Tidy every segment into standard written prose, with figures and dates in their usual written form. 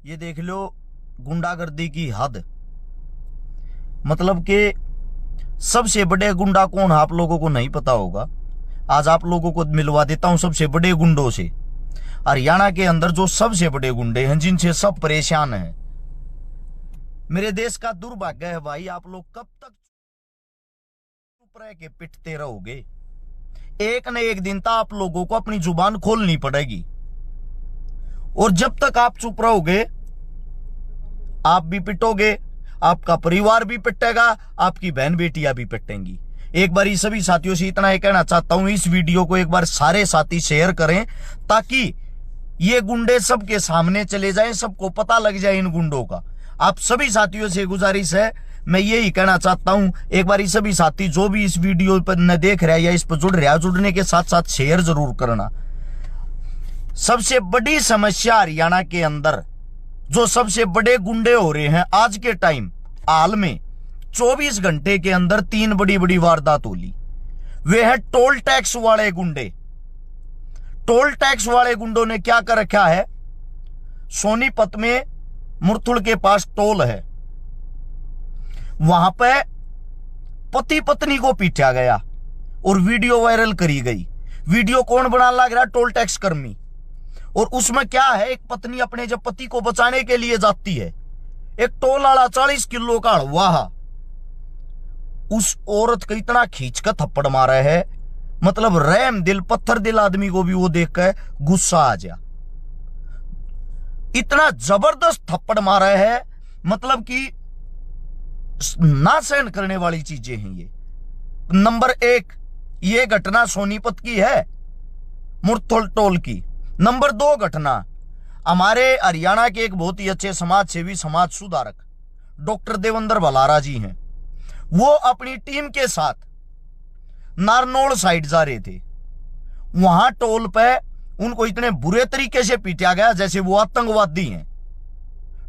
ये देख लो गुंडागर्दी की हद। मतलब कि सबसे बड़े गुंडा कौन है आप लोगों को नहीं पता होगा। आज आप लोगों को मिलवा देता हूं सबसे बड़े गुंडों से। हरियाणा के अंदर जो सबसे बड़े गुंडे हैं, जिनसे सब परेशान हैं। मेरे देश का दुर्भाग्य है भाई, आप लोग कब तक चुप रह के पिटते रहोगे। एक न एक दिन तो आप लोगों को अपनी जुबान खोलनी पड़ेगी, और जब तक आप चुप रहोगे आप भी पिटोगे, आपका परिवार भी पिटेगा, आपकी बहन बेटियां भी पिटेंगी। एक बार ही सभी साथियों से इतना ही कहना चाहता हूं, इस वीडियो को एक बार सारे साथी शेयर करें ताकि ये गुंडे सबके सामने चले जाएं, सबको पता लग जाए इन गुंडों का। आप सभी साथियों से गुजारिश है, मैं यही कहना चाहता हूं, एक बार सभी साथी जो भी इस वीडियो पर न देख रहा है या इस पर जुड़ रहा है, जुड़ने के साथ साथ शेयर जरूर करना। सबसे बड़ी समस्या हरियाणा के अंदर जो सबसे बड़े गुंडे हो रहे हैं आज के टाइम हाल में 24 घंटे के अंदर 3 बड़ी बड़ी वारदात होली, वे है टोल टैक्स वाले गुंडे। टोल टैक्स वाले गुंडों ने क्या कर रखा है, सोनीपत में मुरथुल के पास टोल है, वहां पे पति पत्नी को पीटा गया और वीडियो वायरल करी गई। वीडियो कौन बना लग रहा, टोल टैक्स कर्मी। और उसमें क्या है, एक पत्नी अपने जब पति को बचाने के लिए जाती है, एक टोल वाला 40 किलो का हलवा उस औरत को इतना खींचकर थप्पड़ मारा है, मतलब रहम दिल पत्थर दिल आदमी को भी वो देखकर गुस्सा आ जाए। इतना जबरदस्त थप्पड़ मारा है, मतलब कि ना सहन करने वाली चीजें हैं ये। नंबर 1 ये घटना सोनीपत की है, मुरथुल टोल की। नंबर 2 घटना हमारे हरियाणा के एक बहुत ही अच्छे समाज सेवी, समाज सुधारक डॉक्टर देवेंद्र भलारा जी हैं। वो अपनी टीम के साथ नारनौल साइड जा रहे थे, वहां टोल पे उनको इतने बुरे तरीके से पीटा गया जैसे वो आतंकवादी हैं।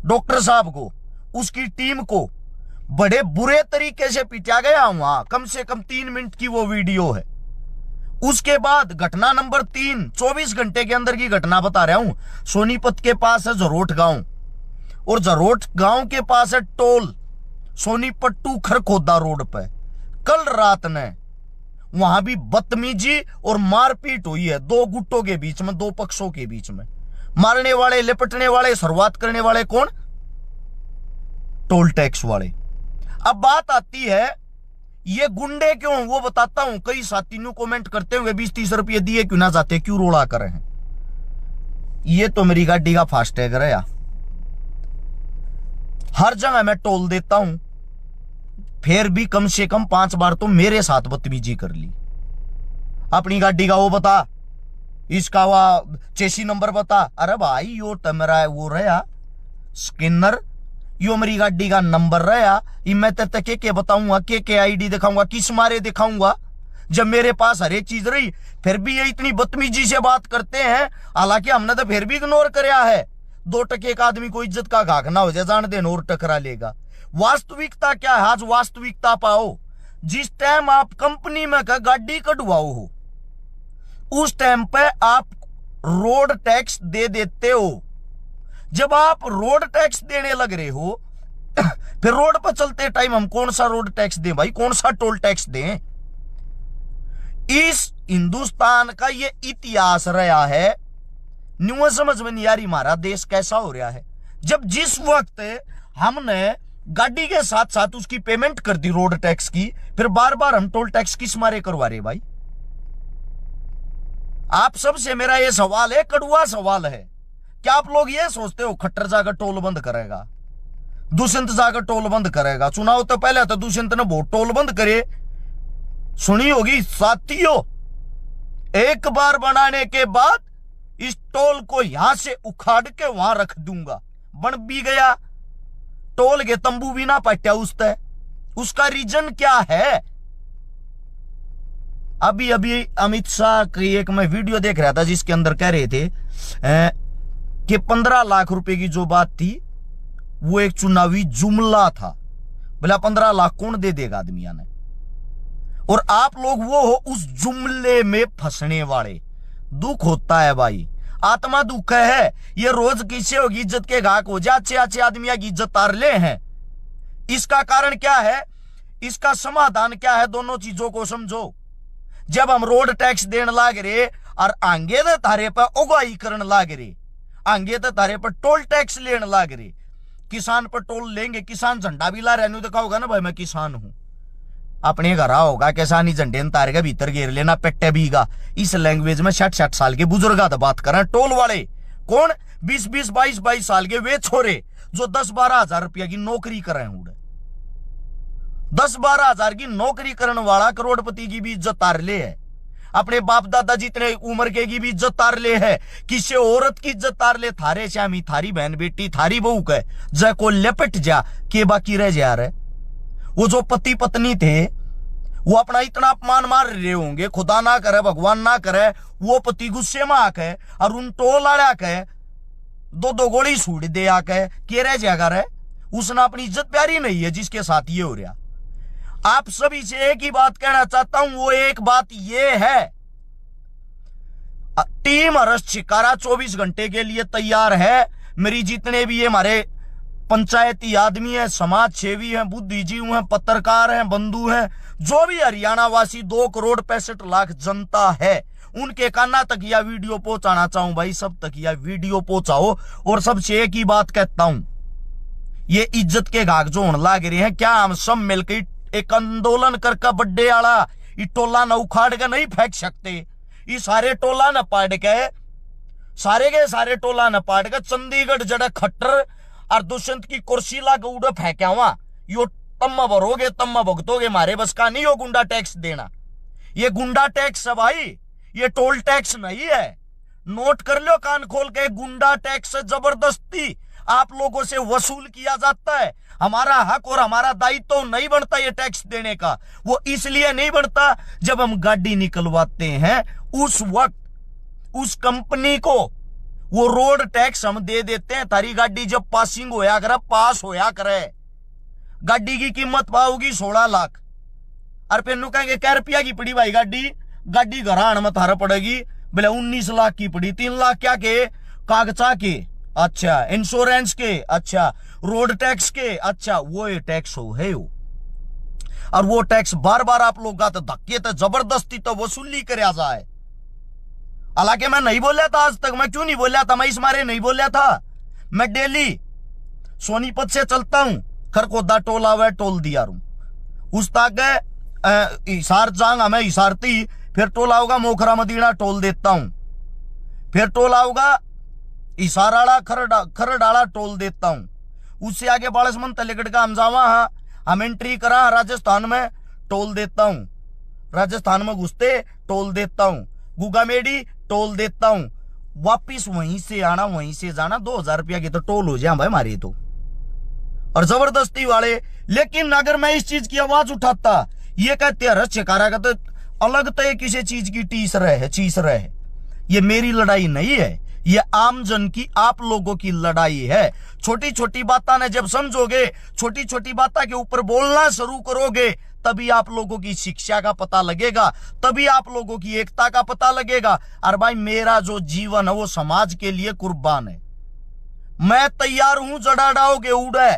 डॉक्टर साहब को, उसकी टीम को बड़े बुरे तरीके से पीटा गया वहां। कम से कम 3 मिनट की वो वीडियो है। उसके बाद घटना नंबर 3, 24 घंटे के अंदर की घटना बता रहा हूं। सोनीपत के पास है जरोट गांव, और जरोट गांव के पास है toll, Sonipat to Kharkhoda road पे। कल रात ने वहां भी बदतमीजी और मारपीट हुई है, 2 गुटों के बीच में, 2 पक्षों के बीच में। मारने वाले, लिपटने वाले, शुरुआत करने वाले कौन, टोल टैक्स वाले। अब बात आती है ये गुंडे क्यों, वो बताता हूं। कई साथी न्यू कमेंट करते हुए 20-30 रुपये दिए क्यों ना जाते, क्यों रोड़ा कर रहे हैं। ये तो मेरी गाड़ी का फास्टैग है यार, हर जगह मैं टोल देता हूं, फिर भी कम से कम 5 बार तो मेरे साथ बदतमीजी कर ली। अपनी गाड़ी का वो बता, इसका वो चेसी नंबर बता। अरे भाई यो तो मेरा वो रहा स्किनर, यो मेरी गाड़ी का नंबर रहा, मैं तेरे के बताऊंगा, के आईडी दिखाऊंगा, किस मारे दिखाऊंगा, जब मेरे पास हर एक चीज रही। फिर भी ये इतनी बदतमीजी से बात करते हैं, हालांकि हमने तो फिर भी इग्नोर कराया है। 2 टके का आदमी को इज्जत का घाघ ना हो जाए, जान दे और टकरा लेगा। वास्तविकता क्या है, आज वास्तविकता पाओ। जिस टाइम आप कंपनी में का गाड़ी कटवाओ हो, उस टाइम पे आप रोड टैक्स दे देते हो। जब आप रोड टैक्स देने लग रहे हो, फिर रोड पर चलते टाइम हम कौन सा रोड टैक्स दें भाई, कौन सा टोल टैक्स दें। इस हिंदुस्तान का ये इतिहास रहा है, न्यू समझ में नहीं आ रही हमारा देश कैसा हो रहा है। जब जिस वक्त हमने गाड़ी के साथ साथ उसकी पेमेंट कर दी रोड टैक्स की, फिर बार बार हम टोल टैक्स किस मारे करवा रहे भाई। आप सबसे मेरा ये सवाल है, कड़वा सवाल है, क्या आप लोग ये सोचते हो खट्टर जाकर टोल बंद करेगा, दुष्यंत जाकर टोल बंद करेगा। चुनाव तो पहले तो दुष्यंत ने बहुत टोल बंद करे, सुनी होगी साथियों। एक बार बनाने के बाद इस टोल को यहां से उखाड़ के वहां रख दूंगा। बन भी गया, टोल के तंबू भी ना पट्या उसते। उसका रीजन क्या है, अभी अभी अमित शाह की एक मैं वीडियो देख रहा था जिसके अंदर कह रहे थे कि 15 लाख रुपए की जो बात थी वो एक चुनावी जुमला था। बोला 15 लाख कौन दे देगा आदमिया ने, और आप लोग वो हो उस जुमले में फंसने वाले। दुख होता है भाई, आत्मा दुख है। ये रोज किससे होगी इज्जत के घाक हो जा, अच्छे अच्छे आदमिया की इज्जत तार ले हैं। इसका कारण क्या है, इसका समाधान क्या है, दोनों चीजों को समझो। जब हम रोड टैक्स देने लाग रहे और आगे तो तारे पर उगाई करने लाग रहे, आगे तो तारे पर टोल टैक्स लेने लाग रहे, किसान पर टोल लेंगे, किसान झंडा भी ला रहा है, तो कहा होगा ना भाई मैं किसान हूं। अपने घर होगा किसानी झंडे तारे के भीतर घेर लेना पेट्टे भीगा। इस लैंग्वेज में 60-60 साल के बुजुर्ग बात कर रहे हैं। टोल वाले कौन, 20-20, 22-22 साल के वे छोरे जो 10-12 हजार रुपया की नौकरी कर रहे हैं। 10-12 हजार की नौकरी करने वाला करोड़पति की भी इज्जत तार ले है, अपने बाप दादा जितने उम्र के की भी इज्जत तार ले है, किसी औरत की इज्जत तार ले। थारे श्यामी, थारी बहन बेटी, थारी बहू के जय को लेपट जा के बाकी रह जा रहे। वो जो पति पत्नी थे वो अपना इतना अपमान मार रहे होंगे, खुदा ना करे भगवान ना करे वो पति गुस्से में आके और उन टोल आड़ा के 2-2 गोली सूट दे आके के रह जाएगा रे। उसने अपनी इज्जत प्यारी नहीं है जिसके साथ ये हो रहा। आप सभी से एक ही बात कहना चाहता हूं, वो एक बात ये है, टीम अरस्त शिकारा 24 घंटे के लिए तैयार है। मेरी जितने भी हमारे पंचायती आदमी है, समाज सेवी हैं, बुद्धिजीवी हैं, पत्रकार हैं, बंधु हैं, जो भी हरियाणा वासी 2 करोड़ 65 लाख जनता है, उनके काना तक यह वीडियो पहुंचाना चाहूं। भाई सब तक यह वीडियो पहुंचाओ। और सबसे एक ही बात कहता हूं, ये इज्जत के घाक जो होने लाग रहे हैं, क्या हम सब मिलकर एक आंदोलन करके बड्डे आला ये टोला न उखाड़ के नहीं फेंक सकते? ये सारे टोला न पाड़ के, सारे के सारे टोला न पाड़ के चंडीगढ़ जड़ा खट्टर और दुष्यंत की कुर्सी ला उड़े फेंका हुआ, यो तम्मा भरोगे तम्मा भुगतोगे। मारे बस का नहीं हो गुंडा टैक्स देना। ये गुंडा टैक्स है भाई, ये टोल टैक्स नहीं है। नोट कर लो कान खोल के, गुंडा टैक्स जबरदस्ती आप लोगों से वसूल किया जाता है। हमारा हक और हमारा दायित्व तो नहीं बनता ये टैक्स देने का। वो इसलिए नहीं बनता, जब हम गाड़ी निकलवाते हैं उस वक्त उस कंपनी को वो रोड टैक्स हम दे देते हैं। तारी गाड़ी जब पासिंग होया करे, पास होया करे, गाड़ी की कीमत पाओगी 16 लाख और फिर नु कहेंगे क्या रुपया की पड़ी भाई गाड़ी, गाड़ी घर आने में थारा पड़ेगी बोले 19 लाख की पड़ी। 3 लाख क्या के कागजा के, अच्छा इंश्योरेंस के, अच्छा रोड टैक्स के, अच्छा वो ये टैक्स हो है वो। और वो टैक्स बार बार आप लोग का तो धक्के तो जबरदस्ती तो वसूली कराया जाए। हालांकि मैं नहीं बोला था आज तक, मैं क्यों नहीं बोला था, मैं इस मारे नहीं बोला था। मैं डेली सोनीपत से चलता हूं, खरकोदा टोल आवे टोल दिया रू, उस तक हिसार जांग हमें हिसारती, फिर टोल आऊगा मोखरा मदीना टोल देता हूं, फिर टोल आऊगा हिसाराड़ा खरडाड़ा टोल देता हूं, उससे आगे बालसमंद तलेगढ़ का हम जावा, हम एंट्री करा राजस्थान में टोल देता हूं, राजस्थान में घुसते टोल देता हूं, गुगामेडी टोल देता हूं, वापिस वहीं से आना वहीं से जाना 2000 रुपया की तो टोल हो जाए भाई हमारे तो, और जबरदस्ती वाले। लेकिन अगर मैं इस चीज की आवाज उठाता, ये कहते हैं रक्षकारा का तो अलग तो किसी चीज की टीस रहे चीज रहे। ये मेरी लड़ाई नहीं है, ये आम जन की आप लोगों की लड़ाई है। छोटी छोटी बातें ने जब समझोगे, छोटी छोटी बातें के ऊपर बोलना शुरू करोगे, तभी आप लोगों की शिक्षा का पता लगेगा, तभी आप लोगों की एकता का पता लगेगा। और भाई मेरा जो जीवन है वो समाज के लिए कुर्बान है। मैं तैयार हूं जड़ा डाओगे उड़े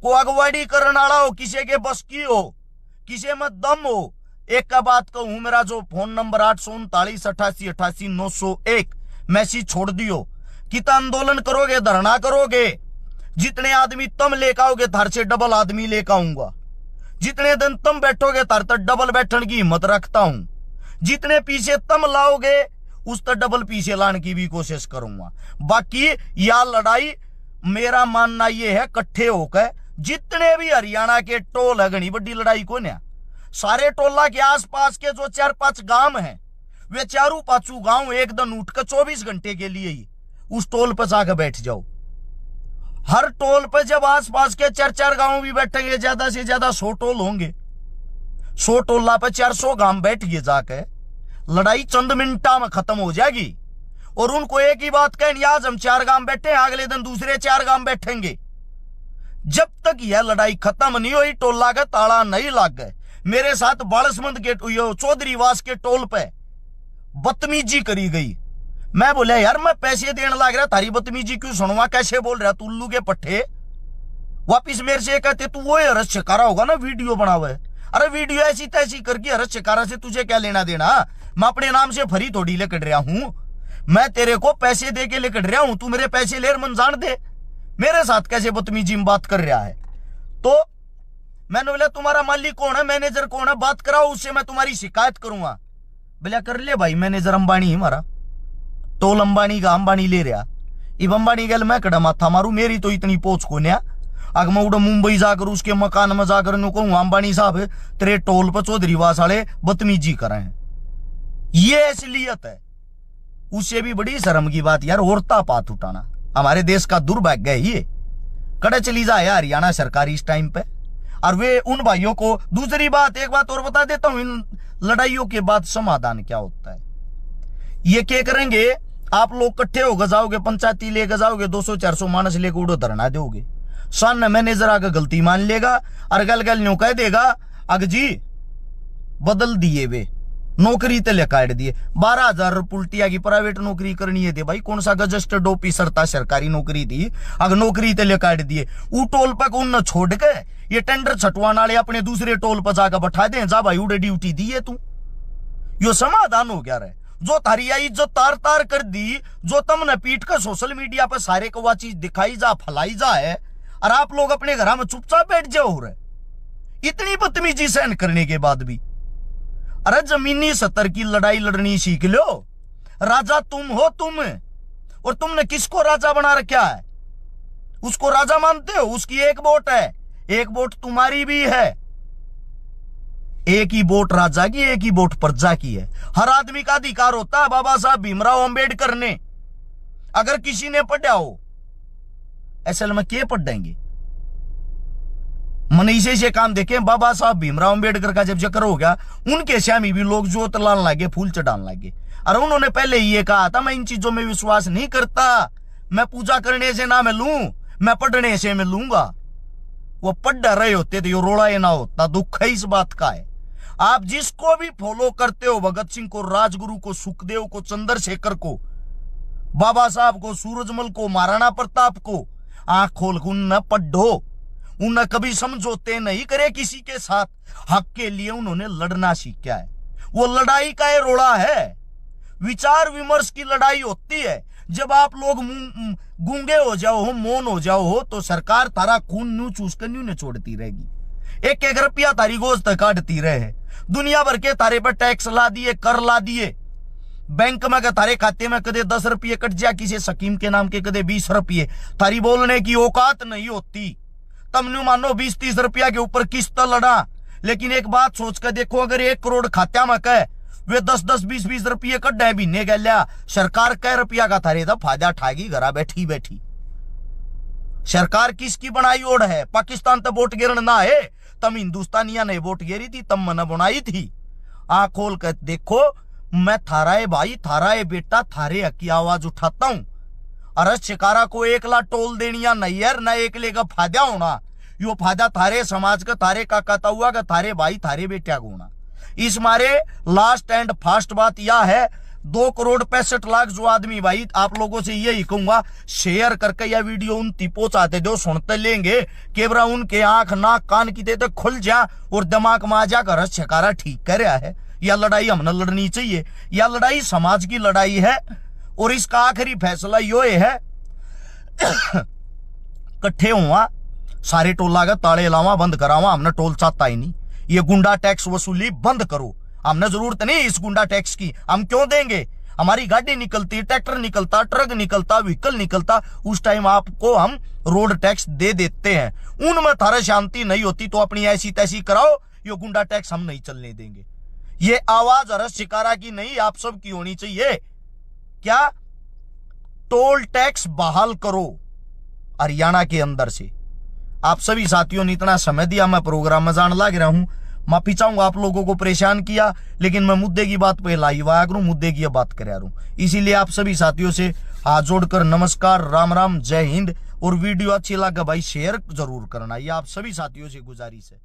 को अगवाड़ी करने वाला हो, किसी के बस की हो, किसी में दम हो। एक का बात कहूं, मेरा जो फोन नंबर 8398888 मैसेज छोड़ दियो। कितना आंदोलन करोगे, धरना करोगे, जितने आदमी तुम लेकर आओगे थार से डबल आदमी लेकर आऊंगा। जितने दिन तुम बैठोगे तार तक डबल बैठने की हिम्मत रखता हूं। जितने पीछे तुम लाओगे उस तक डबल पीछे लाने की भी कोशिश करूंगा। बाकी यह लड़ाई मेरा मानना यह है, इकट्ठे होकर जितने भी हरियाणा के टोल है, घनी बड़ी लड़ाई को ना, सारे टोला के आसपास के जो 4-5 गांव हैं, वे 4-5 गांव एक दिन उठकर 24 घंटे के लिए ही उस टोल पर जाकर बैठ जाओ। हर टोल पर जब आसपास के 4-4 गांव भी बैठेंगे, ज्यादा से ज्यादा 100 टोल होंगे, 100 टोला पर 400 गांव बैठ गए जाकर, लड़ाई चंद मिनटा में खत्म हो जाएगी। और उनको एक ही बात कहनी, आज हम 4 गांव बैठे, अगले दिन दूसरे 4 गांव बैठेंगे। जब तक यह लड़ाई खत्म नहीं हुई, टोला का ताला नहीं लग गए। मेरे साथ बालसमंद के चौधरीवास के टोल पे बदतमीजी करी गई, मैं बोला यार मैं पैसे देने लग रहा, थारी बदतमीजी क्यों सुनवा, कैसे बोल रहा तू उल्लू के पट्टे। वापिस मेरे से कहते तू वो हरस शिकारा होगा ना वीडियो बनावे। अरे वीडियो ऐसी तैसी करके हरस शिकारा से तुझे क्या लेना देना, मैं अपने नाम से फरी थोड़ी लेकर रहा हूं, मैं तेरे को पैसे दे के लेकर रहा हूं, तू मेरे पैसे ले मन जान दे, मेरे साथ कैसे बदतमीजी में बात कर रहा है। तो मैंने बोला तुम्हारा मालिक कौन है, मैनेजर कौन है, बात कराओ उससे, मैं तुम्हारी शिकायत करूंगा। बोला कर ले भाई, मैनेजर अंबानी है हमारा, टोल अंबानी का अंबानी ले रहा, इब अंबानी गल मैं कड़ा माथा मारू, मेरी तो इतनी पोच को न्या। अगर मैं उड़ा मुंबई जाकर उसके मकान में जाकर कहूं अंबानी साहब तेरे टोल पर चौधरी वास वाले बदतमीजी कर रहे हैं, ये असलियत है। उससे भी बड़ी शर्म की बात यार, औरता पात उठाना हमारे देश का दुर्भाग्य है ये। कड़े चली जाए हरियाणा सरकार इस टाइम पे, और वे उन भाइयों को। दूसरी बात, एक बात और बता देता हूं, इन लड़ाइयों के बाद समाधान क्या होता है। ये क्या करेंगे, आप लोग इकट्ठे होकर जाओगे, पंचायती लेकर जाओगे, 200-400 मानस लेकर उड़ो धरना दोगे, सन मैनेजर आकर गलती मान लेगा और गल गल न्यू कह देगा अग जी बदल दिए वे नौकरी तले काट दिए। 12,000 पुल्टिया की प्राइवेट नौकरी करनी है दे भाई, कौन सा रजिस्टर्ड ऑफिसर था, सरकारी नौकरी थी, अगर नौकरी तले काट दिए। वो टोल पर उन छोड़ के ये टेंडर छटवाने वाले अपने दूसरे टोल पर जाकर बैठा दे, जा भाई उड़े ड्यूटी दी है तू, यो समाधान हो गया रहे। जो थारी आई जो तार तार कर दी, जो तुमने पीट कर सोशल मीडिया पर सारे को वह चीज दिखाई जा फैलाई जा है, और आप लोग अपने घर में चुपचाप बैठ जाओ रहे इतनी बदतमीजी सहन करने के बाद भी। अरे जमीनी सतर की लड़ाई लड़नी सीख लो, राजा तुम हो तुम, और तुमने किसको राजा बना रखा है, उसको राजा मानते हो, उसकी एक वोट है, एक वोट तुम्हारी भी है, एक ही वोट राजा की, एक ही वोट प्रजा की है। हर आदमी का अधिकार होता है बाबा साहब भीमराव अंबेडकर ने, अगर किसी ने पढ़ा हो, असल में क्या पढ़ेंगे मनीषे से काम देखे। बाबा साहब भीमराव अंबेडकर का जब जिक्र हो गया, उनके श्यामी भी लोग जोत लाने लगे, फूल चढ़ाने लगे। और उन्होंने पहले ये कहा था मैं इन चीजों में विश्वास नहीं करता, मैं पूजा करने से ना मिलूं, मैं पढ़ने से मिलूंगा। वो पढ़ रहे होते तो ये रोड़ा ये ना होता, दुख है इस बात का है। आप जिसको भी फॉलो करते हो, भगत सिंह को, राजगुरु को, सुखदेव को, चंद्रशेखर को, बाबा साहब को, सूरजमल को, महाराणा प्रताप को, आंख खोल न पढ़ो, उन्हें कभी समझौते नहीं करे किसी के साथ, हक के लिए उन्होंने लड़ना सीखा है। वो लड़ाई का ये रोड़ा है, विचार विमर्श की लड़ाई होती है। जब आप लोग गूंगे हो जाओ हो, मौन हो जाओ हो, तो सरकार तारा खून न्यू चूस कर न्यू ने छोड़ती रहेगी, एक एक रुपया तारी गोश्त काटती रहे। दुनिया भर के तारे पर टैक्स ला दिए, कर ला दिए, बैंक में तारे खाते में कदे 10 रुपये कट जा किसी स्कीम के नाम के, कदे 20 रुपये, तारी बोलने की औकात नहीं होती। तुमने मानो 20-30 रुपया के ऊपर किस्त लड़ा, लेकिन एक बात सोच कर देखो, अगर 1 करोड़ खात्या में कह वे 10-10, 20-20 रुपये कट डे बीने गया, सरकार कै रुपया का थारे था फायदा उठाएगी घरा बैठी बैठी। सरकार किसकी बनाई ओढ़ है, पाकिस्तान तो वोट गिरन ना है, तम हिंदुस्तानिया ने वोट गिरी थी, तम मन बनाई थी। आंख खोल कर देखो, मैं थारा है भाई, थारा है बेटा, थारे हक की आवाज उठाता हूं। अरस शिकारा को 1 लाख टोल देनिया नहीं यार, न 1 लेगा फायदा होना, यो फायदा थारे समाज का, थारे काका हुआ का, थारे भाई थारे बेटा को होना। इस मारे लास्ट एंड फास्ट बात यह है, 2,65,00,000 जो आदमी, भाई आप लोगों से यही कहूंगा, शेयर करके यह वीडियो उन पहुंचाते जो सुनते लेंगे, केवरा उनके आंख नाक कान की दे तो खुल जा और दिमाग में आ जा कर शिकारा ठीक कर रहा है। यह लड़ाई हमने लड़नी चाहिए, यह लड़ाई समाज की लड़ाई है, और इसका आखिरी फैसला यो है कट्ठे हुआ सारे टोला का ताले लावा बंद करावा, हमने टोल चाहता ही नहीं, ये गुंडा टैक्स वसूली बंद करो, हमने जरूरत नहीं इस गुंडा टैक्स की, हम क्यों देंगे, हमारी गाड़ी निकलती, ट्रैक्टर निकलता, ट्रक निकलता, व्हीकल निकलता, उस टाइम आपको हम रोड टैक्स दे देते हैं। उनमें थारा शांति नहीं होती तो अपनी ऐसी तैसी कराओ, ये गुंडा टैक्स हम नहीं चलने देंगे। ये आवाज हरस शिकारा की नहीं, आप सब की होनी चाहिए। क्या टोल टैक्स बहाल करो हरियाणा के अंदर से। आप सभी साथियों ने इतना समय दिया, मैं प्रोग्राम में जान लग रहा हूं, माफी चाहूंगा आप लोगों को परेशान किया, लेकिन मैं मुद्दे की बात पे लाई हुआ करूं, मुद्दे की बात कर रहा हूं। इसीलिए आप सभी साथियों से हाथ जोड़कर नमस्कार, राम राम, जय हिंद। और वीडियो अच्छी लगा भाई शेयर जरूर करना, ये आप सभी साथियों से गुजारिश है।